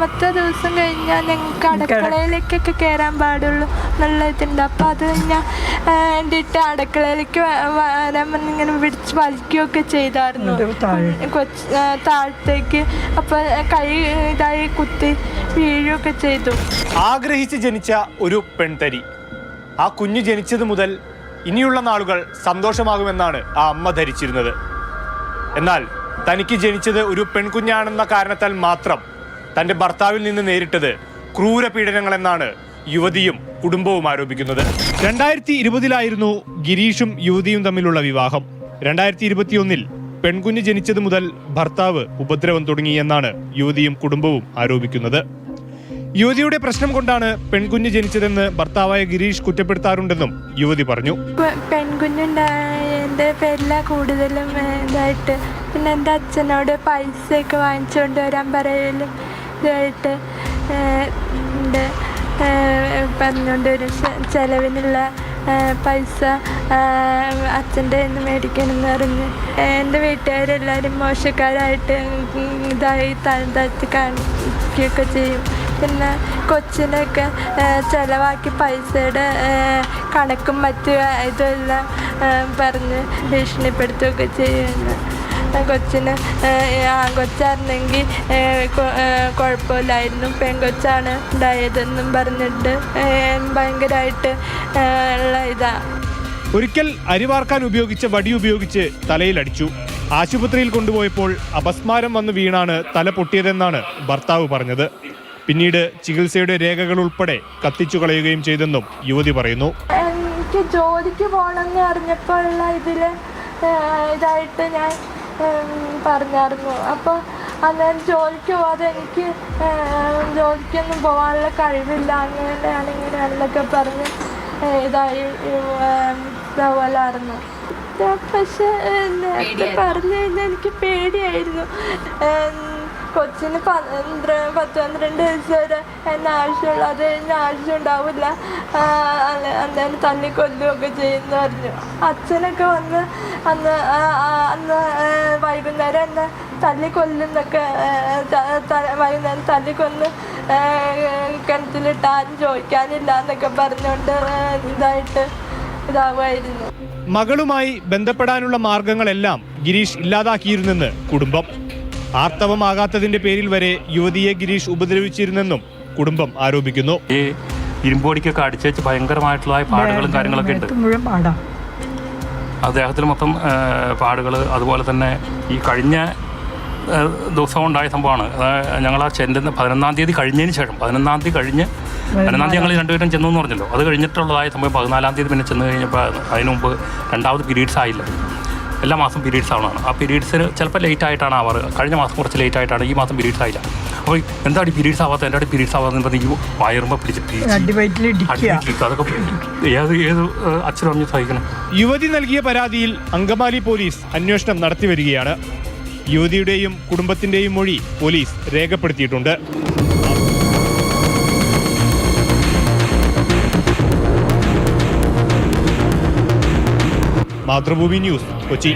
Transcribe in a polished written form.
7ാമത്തെ ദിവസം കഴിഞ്ഞാൽ ഞങ്ങൾക്ക് അടുക്കളയിലേക്കൊക്കെ കയറാൻ പാടുള്ളൂ എന്നുള്ള ഇതുണ്ട്. അപ്പോൾ അത് ഞാൻ വേണ്ടിയിട്ട് അടുക്കളയിലേക്ക് വരാൻ ഇങ്ങനെ പിടിച്ച് വലിക്കുകയൊക്കെ ചെയ്തായിരുന്നു താഴത്തേക്ക്. അപ്പോൾ കൈ ഇതായി കുത്തി വീഴുകയൊക്കെ ചെയ്തു. ആഗ്രഹിച്ച് ജനിച്ച ഒരു പെൺതരി, ആ കുഞ്ഞ് ജനിച്ചത് മുതൽ ഇനിയുള്ള നാളുകൾ സന്തോഷമാകുമെന്നാണ് ആ അമ്മ ധരിച്ചിരുന്നത്. എന്നാൽ തനിക്ക് ജനിച്ചത് ഒരു പെൺകുഞ്ഞാണെന്ന കാരണത്താൽ മാത്രം തൻ്റെ ഭർത്താവിൽ നിന്ന് നേരിട്ടത് ക്രൂരപീഡനങ്ങളെന്നാണ് യുവതിയും കുടുംബവും ആരോപിക്കുന്നത്. 2020 ഗിരീഷും യുവതിയും തമ്മിലുള്ള വിവാഹം. 2021 പെൺകുഞ്ഞ് ജനിച്ചത് മുതൽ ഭർത്താവ് ഉപദ്രവം തുടങ്ങിയെന്നാണ് യുവതിയും കുടുംബവും ആരോപിക്കുന്നത്. യുവതിയുടെ പ്രശ്നം കൊണ്ടാണ് പെൺകുഞ്ഞ് ജനിച്ചതെന്ന് ഭർത്താവായ ഗിരീഷ് കുറ്റപ്പെടുത്താറുണ്ടെന്നും യുവതി പറഞ്ഞു. പെൺകുഞ്ഞുണ്ടായതിൻ്റെ പേരിലാണ് കൂടുതലും ഇതായിട്ട്. പിന്നെ എൻ്റെ അച്ഛനോട് പൈസയൊക്കെ വാങ്ങിച്ചുകൊണ്ട് വരാൻ പറയലും ഇതായിട്ട് പറഞ്ഞുകൊണ്ട് ഒരു ചെലവിനുള്ള പൈസ അച്ഛൻ്റെ നിന്ന് മേടിക്കണമെന്ന് പറഞ്ഞ് എൻ്റെ വീട്ടുകാരെല്ലാവരും മോശക്കാരായിട്ട് ഇതായി താഴ്ത്തി കാണിക്കുകയൊക്കെ ചെയ്യും. പിന്നെ കൊച്ചിനൊക്കെ ചിലവാക്കി പൈസയുടെ കണക്കും മറ്റു ഇതെല്ലാം പറഞ്ഞ് ഭീഷണിപ്പെടുത്തുകയൊക്കെ ചെയ്യുന്നു. കൊച്ചിന് ആൺകൊച്ചായിരുന്നെങ്കിൽ കുഴപ്പമില്ലായിരുന്നു, പെൺകൊച്ചാണ് ഉണ്ടായതെന്നും പറഞ്ഞിട്ട് ഭയങ്കരമായിട്ട് ഉള്ള ഇതാണ്. ഒരിക്കൽ അരിവാർക്കാൻ ഉപയോഗിച്ച വടി ഉപയോഗിച്ച് തലയിലടിച്ചു. ആശുപത്രിയിൽ കൊണ്ടുപോയപ്പോൾ അപസ്മാരം വന്ന് വീണാണ് തല പൊട്ടിയതെന്നാണ് ഭർത്താവ് പറഞ്ഞത്. പിന്നീട് ചികിത്സയുടെ രേഖകൾ ഉൾപ്പെടെ കത്തിച്ചു കളയുകയും ചെയ്തെന്നും യുവതി പറയുന്നു. എനിക്ക് ജോലിക്ക് പോകണമെന്ന് അറിഞ്ഞപ്പോൾ ഉള്ള ഇതായിട്ട് ഞാൻ പറഞ്ഞായിരുന്നു. അപ്പോൾ അന്നേരം ജോലിക്ക് പോകാതെ എനിക്ക് ജോലിക്കൊന്നും പോകാനുള്ള കഴിവില്ല, അങ്ങനെയാണ് ഇങ്ങനെയാണെന്നൊക്കെ പറഞ്ഞ് ഇതാവലായിരുന്നു. പക്ഷെ നേരത്തെ പറഞ്ഞു കഴിഞ്ഞാൽ എനിക്ക് പേടിയായിരുന്നു. കൊച്ചിന് 10-12 വയസ്സ് വരെ എന്നെ ആവശ്യമുള്ളൂ, അത് കഴിഞ്ഞ ആവശ്യം ഉണ്ടാവില്ല, അന്നേരം തല്ലിക്കൊല്ലുകയൊക്കെ ചെയ്യുന്നു പറഞ്ഞു. അച്ഛനൊക്കെ വന്ന് അന്ന് വൈകുന്നേരം എന്നെ തല്ലിക്കൊല്ലുന്നൊക്കെ, വൈകുന്നേരം തല്ലിക്കൊന്ന് കിണറ്റിലിട്ട് ആരും ചോദിക്കാനില്ല എന്നൊക്കെ പറഞ്ഞുകൊണ്ട് ഇതാവുമായിരുന്നു. മകളുമായി ബന്ധപ്പെടാനുള്ള മാർഗങ്ങളെല്ലാം ഗിരീഷ് ഇല്ലാതാക്കിയിരുന്നെന്ന് കുടുംബം. ആർത്തവമാകാത്തതിന്റെ പേരിൽ വരെ യുവതിയെ ഗിരീഷ് ഉപദ്രവിച്ചിരുന്നെന്നും കുടുംബം ആരോപിക്കുന്നു. ഈ ഇരുമ്പോടിക്കൊക്കെ അടിച്ചേച്ച് ഭയങ്കരമായിട്ടുള്ള പാടുകളും കാര്യങ്ങളൊക്കെ ഉണ്ട്. അദ്ദേഹത്തിൽ മൊത്തം പാടുകൾ. അതുപോലെ തന്നെ ഈ കഴിഞ്ഞ ദിവസം ഉണ്ടായ സംഭവമാണ്. ഞങ്ങൾ ആ ചെല്ലുന്ന 11-ാം തീയതി കഴിഞ്ഞതിന് ശേഷം 11-ാം തീയതി കഴിഞ്ഞ് 11-ാം തീയതി ഞങ്ങൾ രണ്ടുപേരും ചെന്നു എന്ന് പറഞ്ഞല്ലോ. അത് കഴിഞ്ഞിട്ടുള്ളതായ സംഭവം 14-ാം തീയതി പിന്നെ ചെന്ന് കഴിഞ്ഞപ്പോൾ അതിന് മുമ്പ് രണ്ടാമത് പീരീഡ്സ് ആയില്ല. എല്ലാ മാസം പീരീഡ്സ് ആവണമാണ്. ആ പീരീഡ്സിന് ചിലപ്പോൾ ലേറ്റ് ആയിട്ടാണ് ആവാറ്. കഴിഞ്ഞ മാസം കുറച്ച് ലേറ്റ് ആയിട്ടാണ്, ഈ മാസം പീരീഡ്സ് ആയില്ല. അപ്പോൾ എന്താണ് പീരീഡ്സ് ആവാത്ത, എൻ്റെ പീരീഡ്സ് ആവാതെന്ന് പറഞ്ഞ് ഈ വയറുമ്പോൾ പിടിച്ചിട്ട് അതൊക്കെ ഏത് അച്ഛനും അമ്മയും സഹിക്കണം. യുവതി നൽകിയ പരാതിയിൽ അങ്കമാലി പോലീസ് അന്വേഷണം നടത്തി വരികയാണ്. യുവതിയുടെയും കുടുംബത്തിന്റെയും മൊഴി പോലീസ് രേഖപ്പെടുത്തിയിട്ടുണ്ട്. മാതൃഭൂമി ന്യൂസ്, കൊച്ചി.